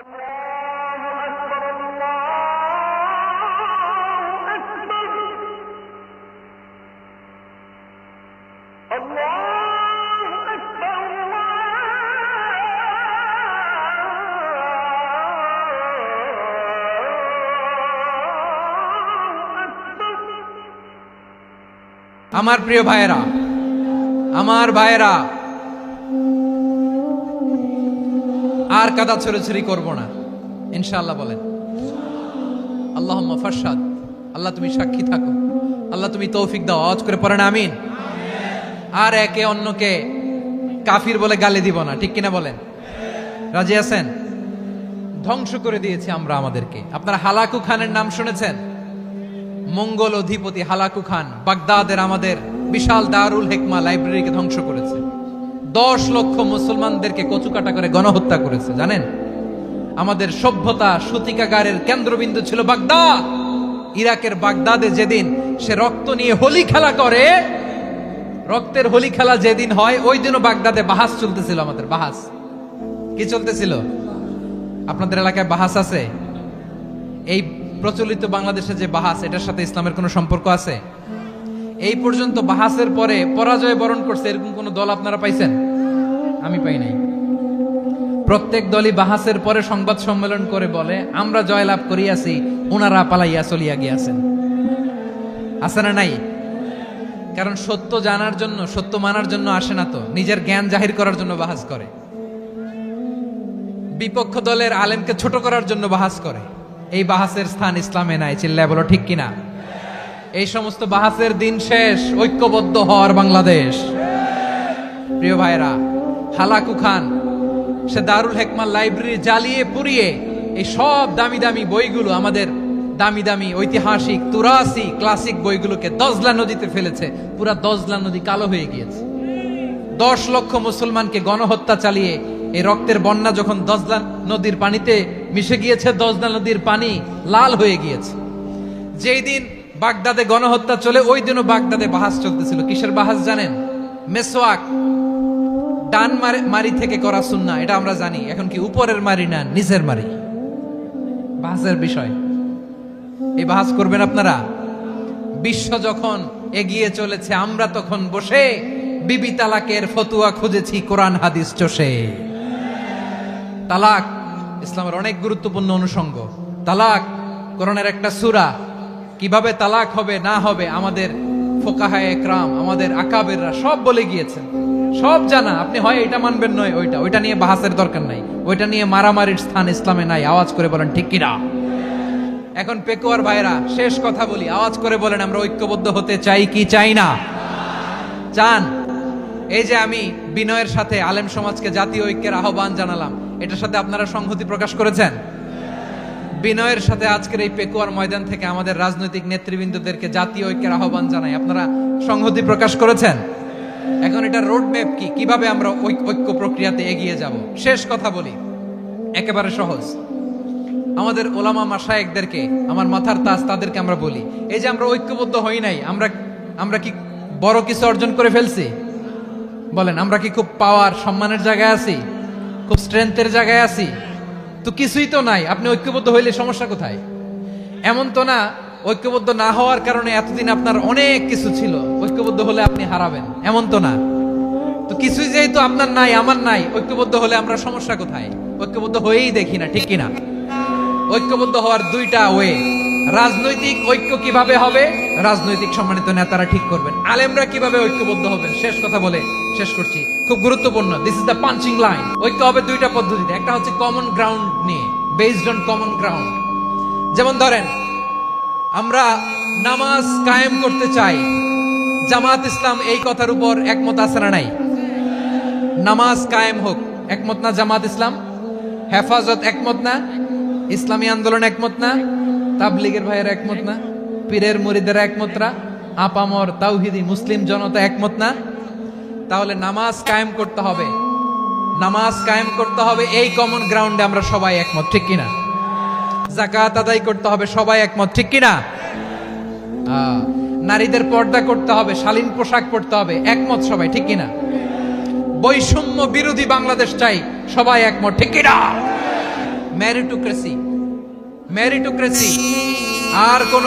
আমার প্রিয় ভাইয়েরা, আমার ভাইয়েরা, আর কাদা ছড়াছড়ি করব না ইনশাআল্লাহ। বলেন আল্লাহুম্মা ফারশাদ। আল্লাহ তুমি সাক্ষী থাকো, আল্লাহ তুমি তৌফিক দাও। আওয়াজ করে পড়েন আমিন। আর একে অন্যকে কাফির বলে গালি দিব না, ঠিক কিনা বলেন? রাজি আছেন? ধ্বংস করে দিয়েছি আমরা আমাদেরকে। আপনারা হালাকু খানের নাম শুনেছেন? মঙ্গল অধিপতি হালাকু খান বাগদাদের আমাদের বিশাল দারুল হিকমা লাইব্রেরিকে ধ্বংস করেছে। 10 লক্ষ মুসলমানদেরকে কচুকাটা করে গণহত্যা করেছে। জানেন, আমাদের সভ্যতা সূতিকাগারের কেন্দ্রবিন্দু ছিল বাগদাদ। ইরাকের বাগদাদে যেদিন সে রক্ত নিয়ে হোলি খেলা করে, রক্তের হোলি খেলা যেদিন হয়, ওই দিনও বাগদাদে বাহাস চলতেছিল। আমাদের বাহাস কি চলতেছিল? আপনাদের এলাকায় বাহাস আছে? এই প্রচলিত বাংলাদেশে যে বাহাস, এটার সাথে ইসলামের কোনো সম্পর্ক আছে? এই পর্যন্ত বাহাসের পরে পরাজয় বরণ করছে এরকম কোন দল আপনারা পাইছেন? আমি পাই নাই। প্রত্যেক দলই বাহাসের পরে সংবাদ সম্মেলন করে বলে, আমরা জয়লাভ করিয়াছি, ওনারা পালাইয়া চলিয়া গিয়াছেন। আছে না নাই? কারণ সত্য জানার জন্য, সত্য মানার জন্য আসে না তো, নিজের জ্ঞান জাহির করার জন্য বাহাস করে। বিপক্ষ দলের আলেমকে ছোট করার জন্য বাহাস করে। এই বাহাসের স্থান ইসলামে নাই। চিল্লায় বলো ঠিক কিনা? এই সমস্ত বাহাসের দিন শেষ। ঐক্যবদ্ধ হওয়ার বাংলাদেশ। প্রিয় ভাইরা, হালাকু খান সে দারুল হিকমা লাইব্রেরি জ্বালিয়ে পুড়িয়ে এই সব দামি দামি বইগুলো, আমাদের দামি দামি ঐতিহাসিক তুরাসি ক্লাসিক বইগুলোকে দজলা নদীতে ফেলেছে। পুরা দজলা নদী কালো হয়ে গিয়েছে। 10 লক্ষ মুসলমানকে গণহত্যা চালিয়ে এই রক্তের বন্যা যখন দজলা নদীর পানিতে মিশে গিয়েছে, দজলা নদীর পানি লাল হয়ে গিয়েছে। যেই দিন বাগদাদে গণহত্যা চলে, ওই দিনও বাগদাদে বাহাস চলতেছিল। কিসের বাহাস জানেন? মেসওয়াক, ডান মারি থেকে করা সুন্নাহ, এটা আমরা জানি। এখন কি উপরের মারি না নিচের মারি? বাহাসের বিষয়। এই বাহাস করবেন আপনারা? বিশ্ব যখন এগিয়ে চলেছে, আমরা তখন বসে বিবি তালাকের ফতুয়া খুঁজেছি কোরআন হাদিস চষে। তালাক ইসলামের অনেক গুরুত্বপূর্ণ অনুষঙ্গ। তালাক কোরআনের একটা সূরা। কিভাবে তালাক হবে না হবে আমাদের ফোকাহায়ে একরাম, আমাদের আকাবেররা সব বলে গিয়েছেন, সব জানা। আপনি হয় এটা মানবেন, নয় ওইটা নিয়ে বাহাসের দরকার নাই, ওইটা নিয়ে মারামারির স্থান ইসলামে নাই। আওয়াজ করে বলেন ঠিক কিনা? এখন পেকুয়ার ভাইরা, শেষ কথা বলি, আওয়াজ করে বলেন আমরা ঐক্যবদ্ধ হতে চাই কি চাই না? চান? এই যে আমি বিনয়ের সাথে আলেম সমাজকে জাতীয় ঐক্যের আহ্বান জানালাম, এটার সাথে আপনারা সংহতি প্রকাশ করেছেন? বিনয়ের সাথে আজকের এই পেকুয়ার ময়দান থেকে আমাদের রাজনৈতিক নেতৃবৃন্দদেরকে জাতীয় ঐক্যের আহ্বান জানাই, আপনারা সংহতি প্রকাশ করেছেন? এখন এটা রোড ম্যাপ কি, কিভাবে আমরা ঐক্য প্রক্রিয়াতে এগিয়ে যাব? শেষ কথা বলি, একেবারে সহজ। আমাদের ওলামা মাশায়েখদেরকে, আমার মাথার তাজ, তাদেরকে আমরা বলি, এই যে আমরা ঐক্যবদ্ধ হই নাই, আমরা কি বড় কিছু অর্জন করে ফেলছি? বলেন, আমরা কি খুব পাওয়ার সম্মানের জায়গায় আছি? খুব স্ট্রেংথের জায়গায় আছি? তো কিছুই তো নাই। আপনি ঐক্যবদ্ধ হইলে সমস্যা কোথায়? এমন তো না ঐক্যবদ্ধ না হওয়ার কারণে এতদিন আপনার অনেক কিছু ছিল, ঐক্যবদ্ধ হলে আপনি হারাবেন, এমন তো না। তো কিছুই যেহেতু আপনার নাই, আমার নাই, ঐক্যবদ্ধ হলে আমরা সমস্যা কোথায়? ঐক্যবদ্ধ হয়েই দেখি না, ঠিক কিনা? ঐক্যবদ্ধ হওয়ার দুইটা ওয়ে। রাজনৈতিক ঐক্য কিভাবে হবে? রাজনৈতিক সম্মানিত নেতারা ঠিক করবেন। আলেমরা কিভাবে ঐক্যবদ্ধ হবেন? শেষ কথা বলে শেষ করছি, খুব গুরুত্বপূর্ণ। This is the punching line. ঐক্য হবে দুইটা পদ্ধতিতে। একটা হচ্ছে কমন গ্রাউন্ড নিয়ে, বেসড অন কমন গ্রাউন্ড। যেমন ধরেন, আমরা নামাজ কায়েম করতে চাই, জামাত ইসলাম এই কথার উপর একমত আছে না নাই? নামাজ কায়েম হোক, একমত না জামাত ইসলাম? হেফাজত একমত না? ইসলামী আন্দোলন একমত না? তাবলীগের ভাইয়েরা একমত না? পীরের মুরিদেরা একমত না? আপামর তাওহীদি মুসলিম জনতা একমত না? তাহলে নামাজ কায়েম করতে হবে, নামাজ কায়েম করতে হবে এই কমন গ্রাউন্ডে আমরা সবাই একমত, ঠিক কিনা? যাকাত আদায় করতে হবে, সবাই একমত, ঠিক কিনা? নারীদের পর্দা করতে হবে, শালীন পোশাক পরতে হবে, একমত সবাই, ঠিক কিনা? বৈষম্য বিরোধী বাংলাদেশ চাই, সবাই একমত, ঠিক কিনা? Meritocracy, meritocracy. আর কোন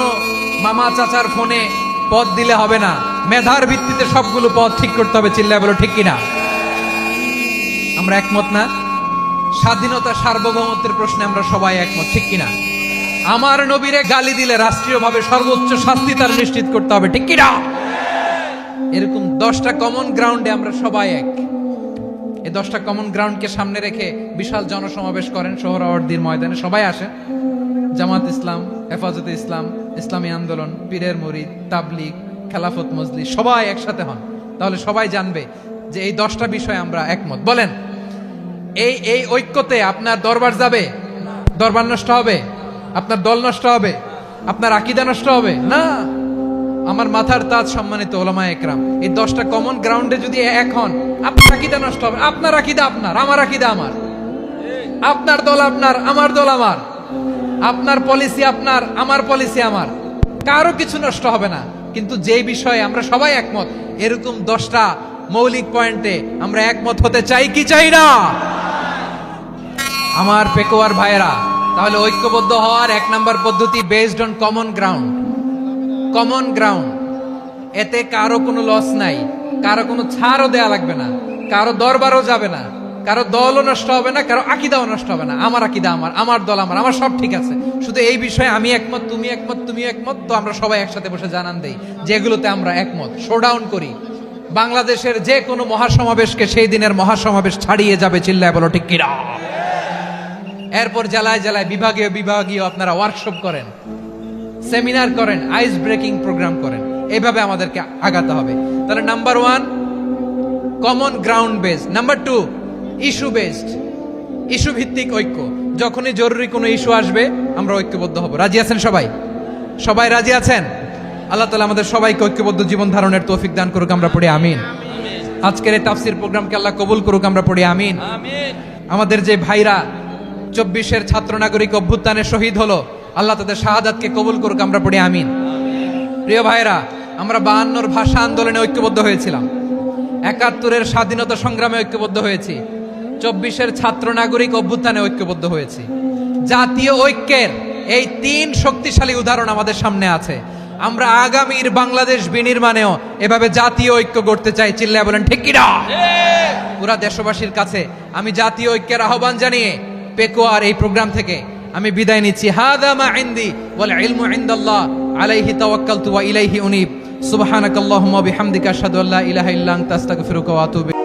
মামা চাচার ফোনে পদ দিলে হবে না, মেধার ভিত্তিতে সবগুলো পদ ঠিক করতে হবে। চিল্লায় বলো ঠিক কিনা? আমরা একমত না? স্বাধীনতা সার্বভৌমত্বের প্রশ্নে আমরা সবাই একমত, ঠিক কিনা? আমার নবীরে গালি দিলে রাষ্ট্রীয়ভাবে সর্বোচ্চ শাস্তি তার নিশ্চিত করতে হবে, ঠিক কিনা? এরকম 10টা কমন গ্রাউন্ডে আমরা সবাই এক। এই 10টা কমন গ্রাউন্ডকে সামনে রেখে বিশাল জনসমাবেশ করেন সোহরাওয়ার্দীর ময়দানে। সবাই আসেন, জামাত ইসলাম, হেফাজতে ইসলাম, ইসলামী আন্দোলন, পীরের মুরিদ, তাবলিগ, খেলাফত মজলিস, সবাই একসাথে হন। তাহলে সবাই জানবে যে এই 10টা বিষয়ে আমরা একমত। বলেন, এই ঐক্যতে আপনার দরবার যাবে? দরবার নষ্ট হবে? আপনার দল নষ্ট হবে? আপনার আকীদা নষ্ট হবে? না। আমার মাথার তাজ সম্মানিত ওলামায়ে একরাম, এই 10টা কমন গ্রাউন্ডে যদি এক হন, আপনার আকীদা নষ্ট হবে। আপনার আকীদা আপনার, আমার আকীদা আমার, আপনার দল আপনার, আমার দল আমার, আপনার পলিসি আপনার, আমার পলিসি আমার, কারো কিছু নষ্ট হবে না। কিন্তু যে বিষয়ে আমরা সবাই একমত, এরকম 10টা মৌলিক পয়েন্টে আমরা একমত হতে চাই কি চাই না? আমার পেকোয়ার ভাইয়েরা, তাহলে ঐক্যবদ্ধ হওয়ার 1 নাম্বার পদ্ধতি based on common ground. Common ground, এতে কারো কোনো লস নাই, কারো কোনো ছাড়ও দেয়া লাগবে না, কারো দরবারও যাবে না, কারো দলও নষ্ট হবে না, কারো আকীদাও নষ্ট হবে না। আমার আকীদা আমার, আমার দল আমার, আমার সব ঠিক আছে। শুধু এই বিষয়ে আমি একমত, তুমি একমত, তুমি একমত, তো আমরা সবাই একসাথে বসে জানান দেই যেগুলোতে আমরা একমত, শোডাউন করি। বাংলাদেশের যে কোনো মহাসমাবেশকে সেই দিনের মহাসমাবেশ ছাড়িয়ে যাবে। চিল্লায় বলো ঠিক কিনা? এরপর জেলায় জেলায় বিভাগীয় বিভাগীয় আপনারা ওয়ার্কশপ করেন, সেমিনার করেন, আইস ব্রেকিং প্রোগ্রাম করেন। এইভাবে আমাদেরকে আগাতে হবে। তাহলে number 1 common ground based, number 2 issue based, issue ভিত্তিক ঐক্য। যখনই জরুরি কোনো ইস্যু আসবে আমরা ঐক্যবদ্ধ হব। রাজি আছেন সবাই? সবাই রাজি আছেন? আল্লাহ তাআলা আমাদের সবাইকে ঐক্যবদ্ধ জীবন ধারণের তৌফিক দান করুক, আমরা পড়ি আমিন। আজকের এই তাফসীর প্রোগ্রামকে আল্লাহ কবুল করুক, আমরা পড়ি আমিন। আমাদের যে ভাইরা 24-এর ছাত্র নাগরিক অভ্যুত্থানে শহীদ হলো, আল্লাহ তাদের শাহাদাতকে কবুল করুক, আমরা পড়ি আমিন। প্রিয় ভাইরা, আমরা 52-র ভাষা আন্দোলনে ঐক্যবদ্ধ হয়েছিলাম, 71-এর স্বাধীনতা সংগ্রামে ঐক্যবদ্ধ হয়েছি, 24-এর ছাত্র নাগরিক অভ্যুত্থানে ঐক্যবদ্ধ হয়েছি। জাতীয় ঐক্যের এই 3 শক্তিশালী উদাহরণ আমাদের সামনে আছে। আমরা আগামীর বাংলাদেশ বিনির্মাণেও এভাবে জাতীয় ঐক্য গড়তে চাই। চিল্লায় বলেন ঠিক কিনা? পুরা দেশবাসীর কাছে আমি জাতীয় ঐক্যের আহ্বান জানিয়ে পেকোয়ার এই প্রোগ্রাম থেকে আমি বিদায় নিচ্ছি। হাদা মা ইনদি ওয়াল ইলমু ইনদাল্লাহ আলাইহি তাওয়াক্কালতু ওয়া ইলাইহি উনীব। সুবহানাকাল্লাহুম্মা ওয়া বিহামদিকা আশহাদু আল্লা ইলাহা ইল্লা আনতা আস্তাগফিরুকা ওয়া আতুবু